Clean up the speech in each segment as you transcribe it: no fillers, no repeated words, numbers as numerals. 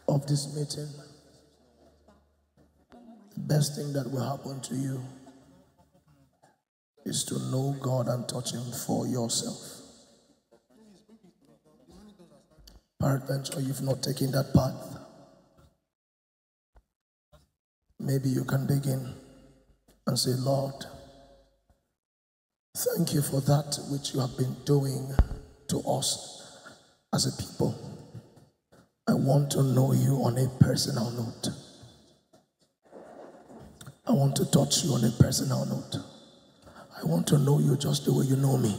of this meeting, the best thing that will happen to you is to know God and touch Him for yourself. Peradventure, you've not taken that path. Maybe you can begin and say, Lord, thank you for that which you have been doing to us as a people. I want to know you on a personal note. I want to touch you on a personal note. I want to know you just the way you know me.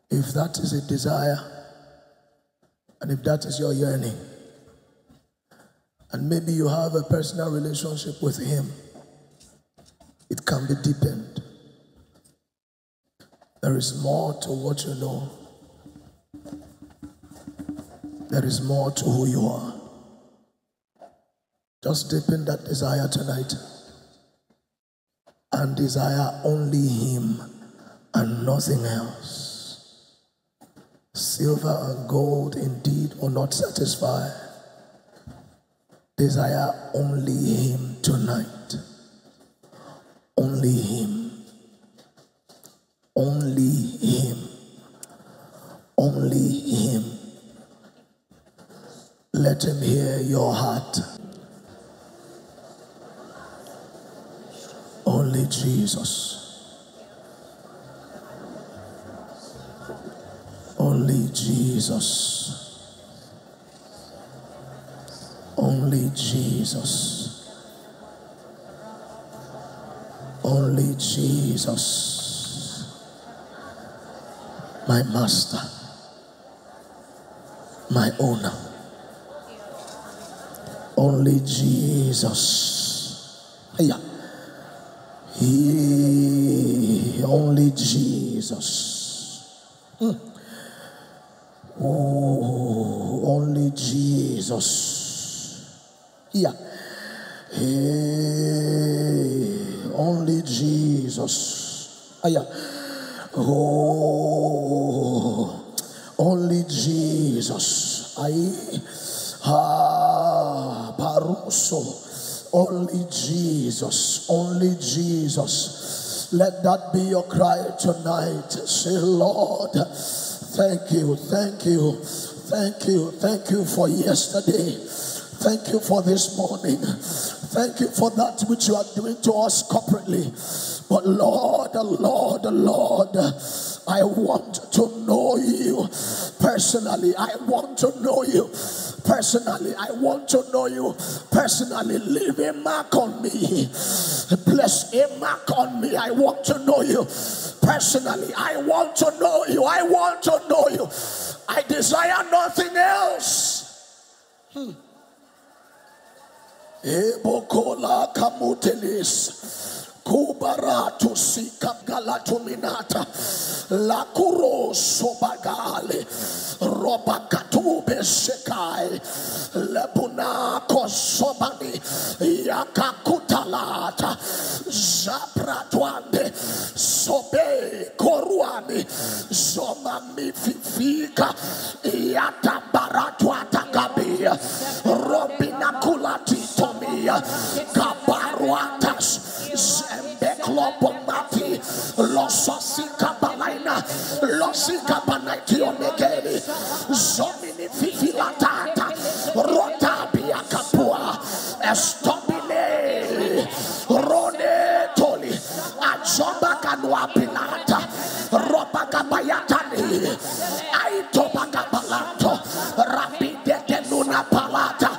If that is a desire, and if that is your yearning, and maybe you have a personal relationship with Him, it can be deepened. There is more to what you know. There is more to who you are. Just deepen that desire tonight and desire only Him and nothing else. Silver and gold indeed will not satisfy. Desire only Him tonight. Only Him. Only Him. Only Him. Let Him hear your heart. Only Jesus. Only Jesus. Only Jesus. Only Jesus. My master. My owner. Only Jesus. Yeah. Only Jesus. Oh, only Jesus. Yeah. Only Jesus. Yeah. Oh, only Jesus. Paruso. Only Jesus, only Jesus. Let that be your cry tonight. Say, Lord, thank you, thank you, thank you, thank you for yesterday. Thank you for this morning. Thank you for that which you are doing to us corporately. But Lord, Lord, Lord, I want to know you personally. I want to know you personally. I want to know you personally. Leave a mark on me. Bless a mark on me. I want to know you personally. I want to know you. I want to know you. I desire nothing else. Ebokola kamutelis. Kubaratu sika galatuminata la kuro sobagale robakatube sekai lebuna kosobani yakakutalata zapratwande sobe koruani zoma mififika yatabaratwata gabia robina kulati tomia kabaruatas Zembeklopomati, Lososika Balaina, Losika Banaiti Omegeli, Zomini Fifilatata, Rotabia Capua, Estobile, Rone Toli, Ajobakanua Pinata, Robakabayatani, Aitobakabalato, Rapide Tenuna Palata,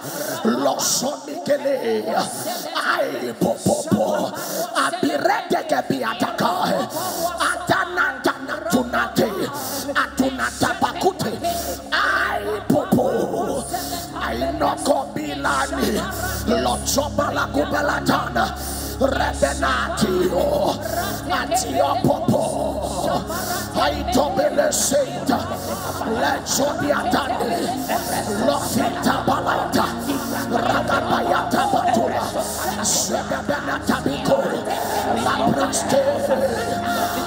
Losomikele, I Popopo. Abirete kebiataka atananta tunate atunata bakute ai popo ai noko bilani lochoba la kubalatana rebenatio atio popo ai tobele seita lechobiatane lofita balata ragabayata batula sebenata biko la praste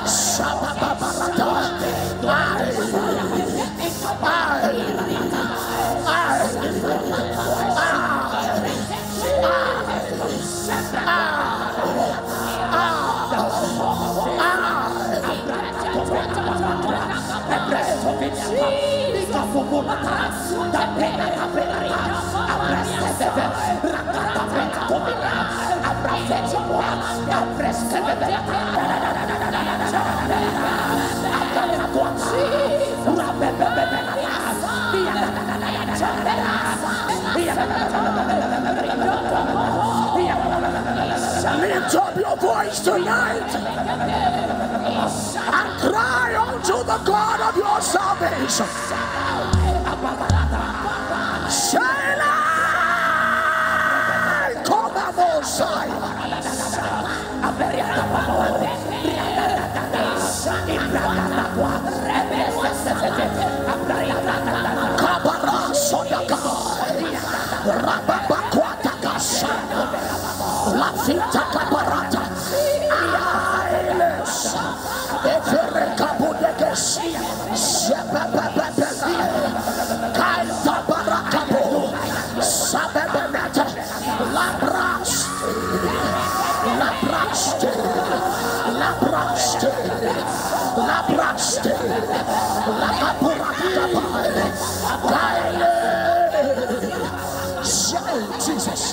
sababalata ai Lift up your voice tonight and cry unto the God of your salvation. Shayla, come on, Mosiah. Kabara Sodaka, Rababakwata Kasana, Lafita Kabarata, Ailes, Efere Kabudekes, Shepapapapela, Kaita Barakabo, Sabebenata, Labraste, Labraste, Labraste, Labraste, Lakaburakabai, Kaile, Jesus.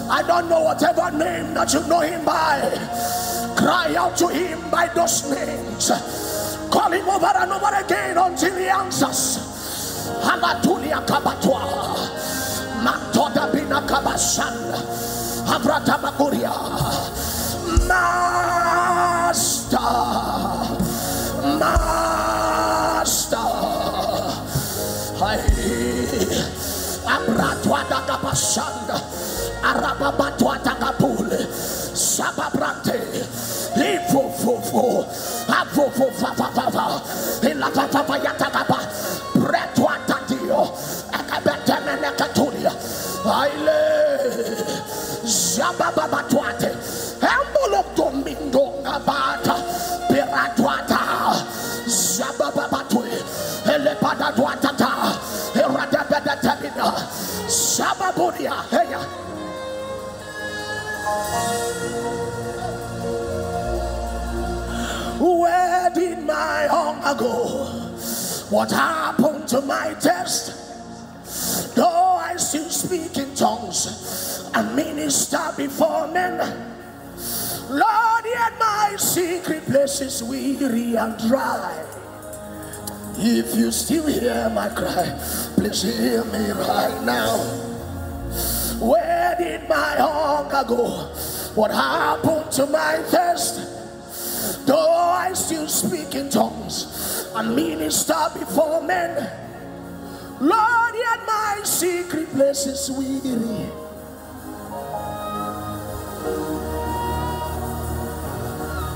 I don't know whatever name that you know him by. Cry out to him by those names. Call him over and over again until he answers. Halatulia kabatwa, Matoda bina kabasan, Avrata makuria, Master, Master, Abratwada kapasanda, Arababatwada kapule, Sababrante, Lifufufu, Afufufafa, Ilapapa yatakapa, Bretwata dio, Akabetemene katulia, Aile, Zababatwate, Embulo Sababudia. Hey. Where did my hunger go? What happened to my thirst? Though I still speak in tongues and minister before men, Lord, yet my secret place is weary and dry. If you still hear my cry, please hear me right now. Where did my hunger go? What happened to my thirst? Though I still speak in tongues and minister before men, Lord, yet my secret place is weary.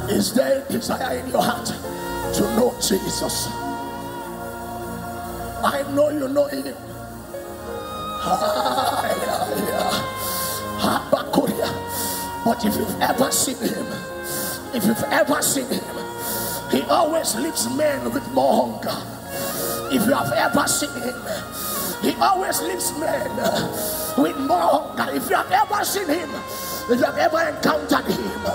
Is there a desire in your heart to know Jesus? I know you know him. But if you've ever seen him, he always leaves men with more hunger. If you have ever seen him, he always leaves men with more hunger. If you have ever seen him, if you have ever encountered him,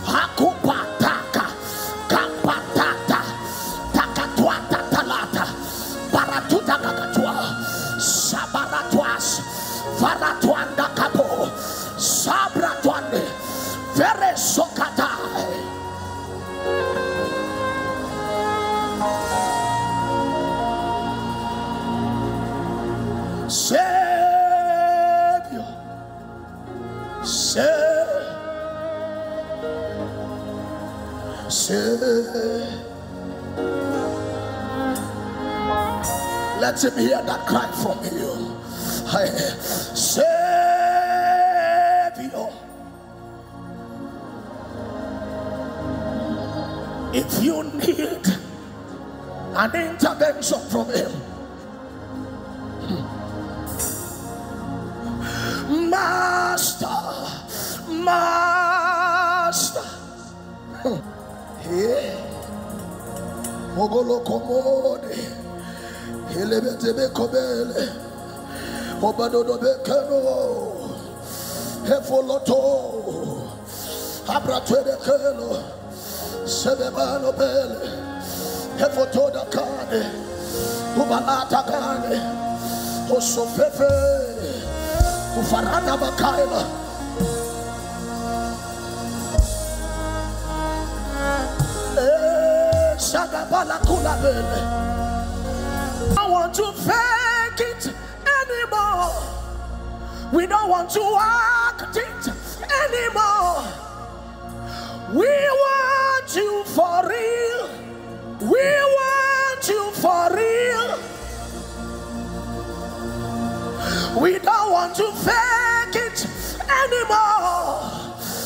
Hakupataka, Kapatata, Takatuata Talata, Baratuta Kakatua, Sabaratuas, Varatuanda Kapo, Sabratuande, Vere Sokatai. Savior, let him hear that cry from you. Savior, if you need an intervention from him, Master, Mogolo komode, helebetebe kobele, obadodo bekeno, hefoloto, abratwede keno, sebebano bele, hefotoda kane, ubalata kane, osofefe, ufarana bakaila. I don't want to fake it anymore. We don't want to act it anymore. We want you for real. We want you for real. We don't want to fake it anymore.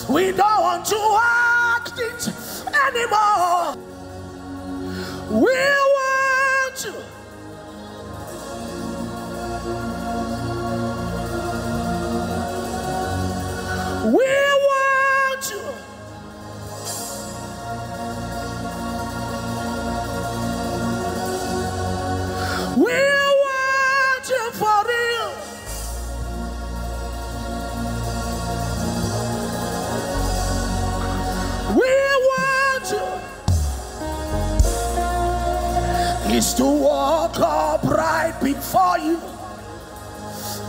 We don't want to act it anymore. We want you. We want you. We want you for real. We want you. Is to walk upright before you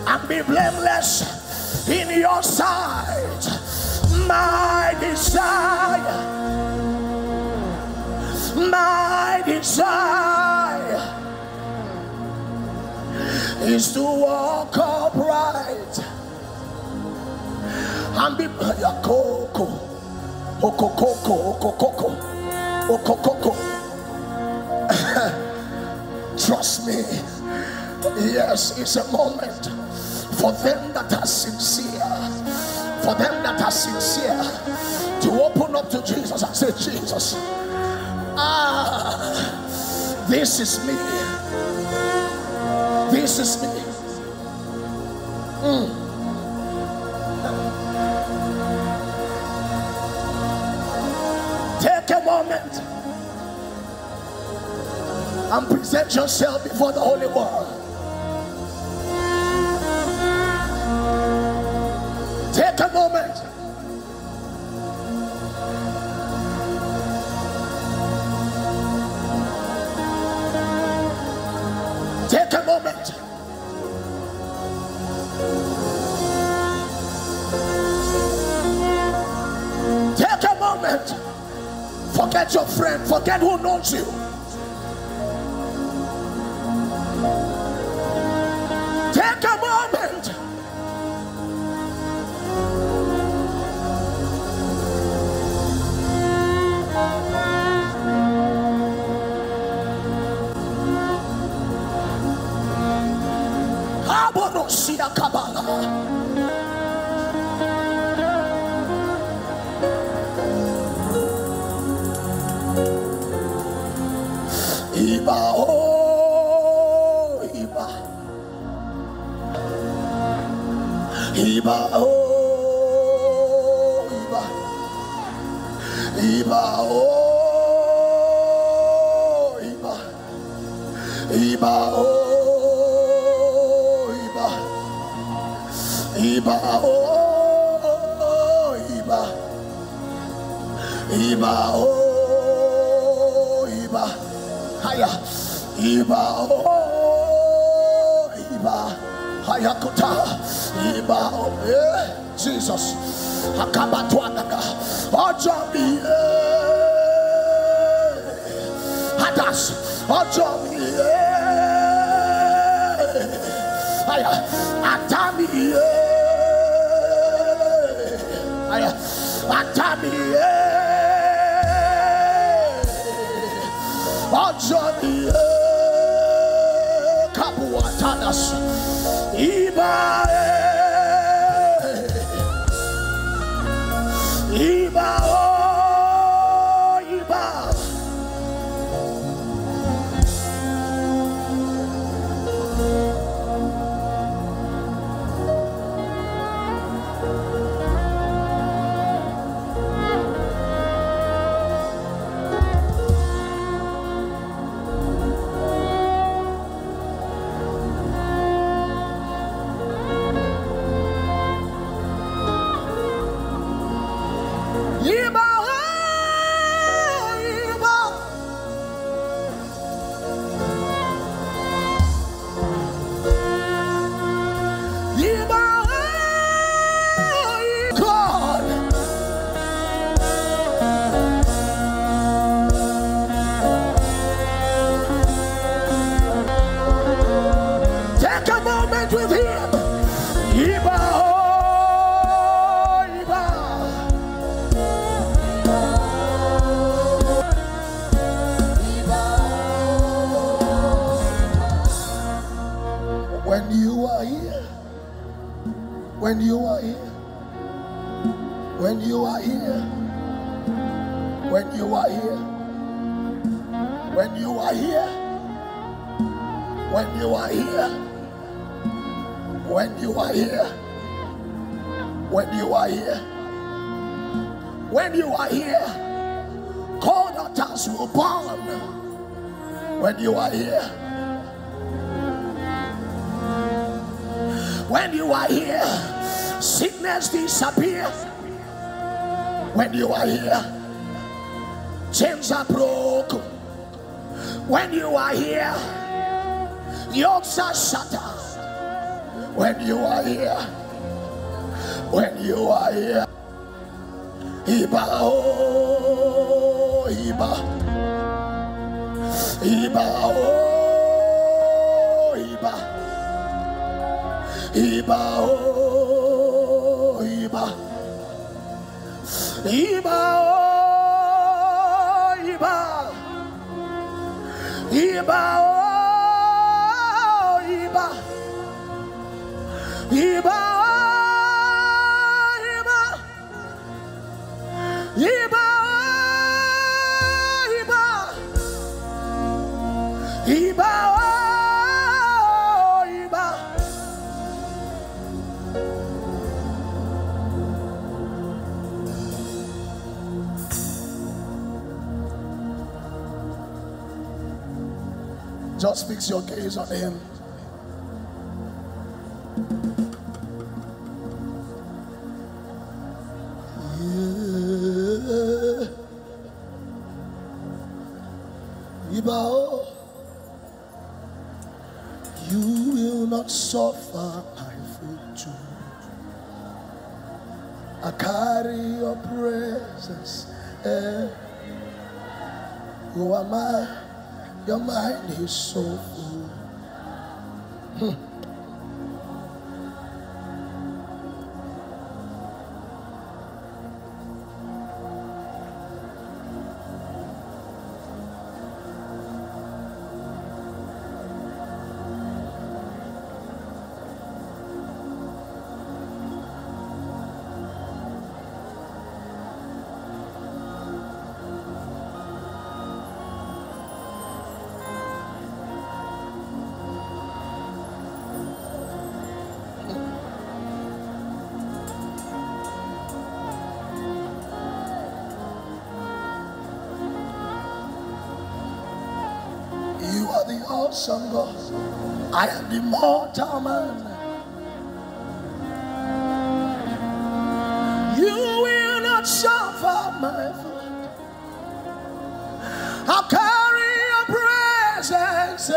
and be blameless in your sight. My desire is to walk upright and be trust me, yes, it's a moment for them that are sincere, to open up to Jesus and say, Jesus, this is me. This is me. Take a moment and present yourself before the Holy One. Take a moment. Take a moment. Take a moment. Forget your friend. Forget who knows you. Take a moment. Aborosia Kabala. Iba oh Iba. Iba oh Iba. Iba oh Iba. Iba oh Iba. Iba oh Iba. Iba oh Iba. Haya Iba oh Iba. Haya kuta Iba oh Jesus akabatwanaga Ajami Hadas Ajami Haya Atami Haya Atami Ajami Kabuatanas Iba Iba oh Iba. With him, Iba, oh, Iba. When you are here, when you are here, when you are here, when you are here, when you are here, when you are here. When you are here, when you are here, when you are here, cold attacks will burn. When you are here, when you are here, sickness disappears. When you are here, chains are broken. When you are here, yokes are shattered. When you are here, when you are here, Iba, oh, Iba, Iba, oh, Iba, Iba, oh, Iba, Iba, oh, Iba, Iba, oh, Iba. Iba, Iba, Iba, Iba, Iba, Iba. Just fix your gaze on him. Ibao, you will not suffer my foot to. I carry your presence. Who am I? Your mind is so full. You are the awesome God. I am the mortal man. You will not suffer my foot. I'll carry your presence.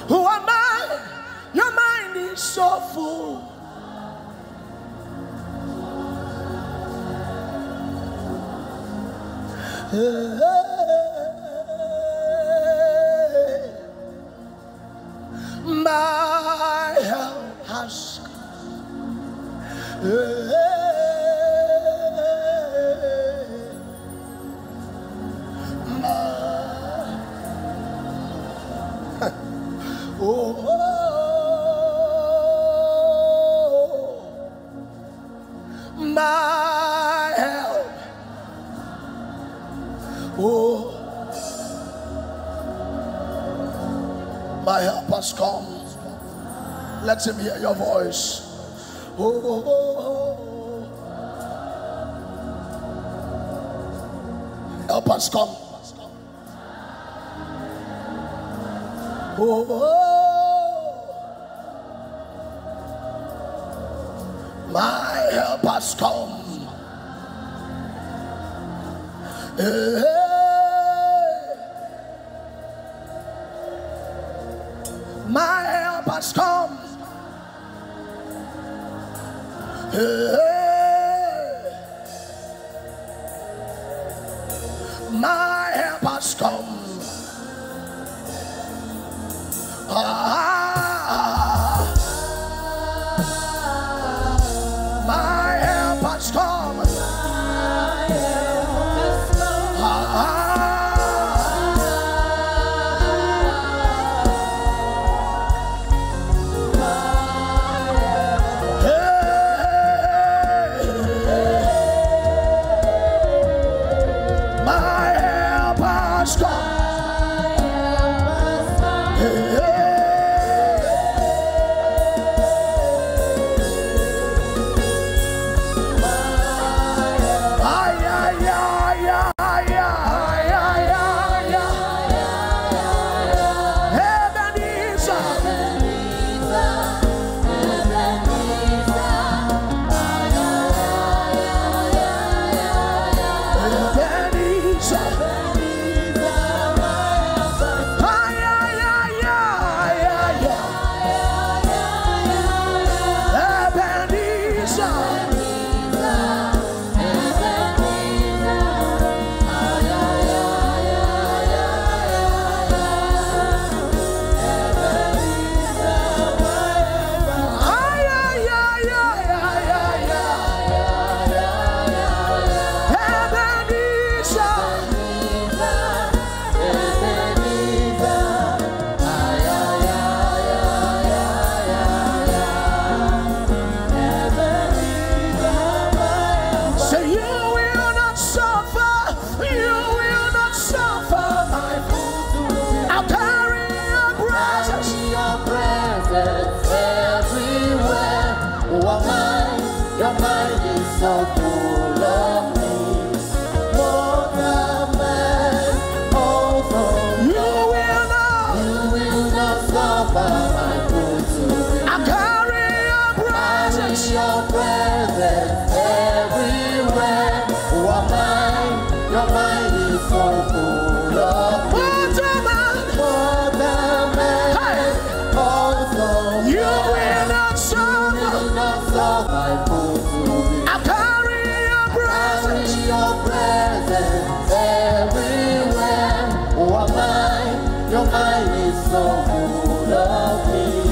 Who am I? Your mind is so full. My help has come. My help. My help has come. Let him hear your voice. Help has come. My help has come. My help has come. My help has come. My help has come. Your mind is so full of me. More than man, also you will not suffer my foot to be. I carry your presence everywhere. Your mind is so full of of me.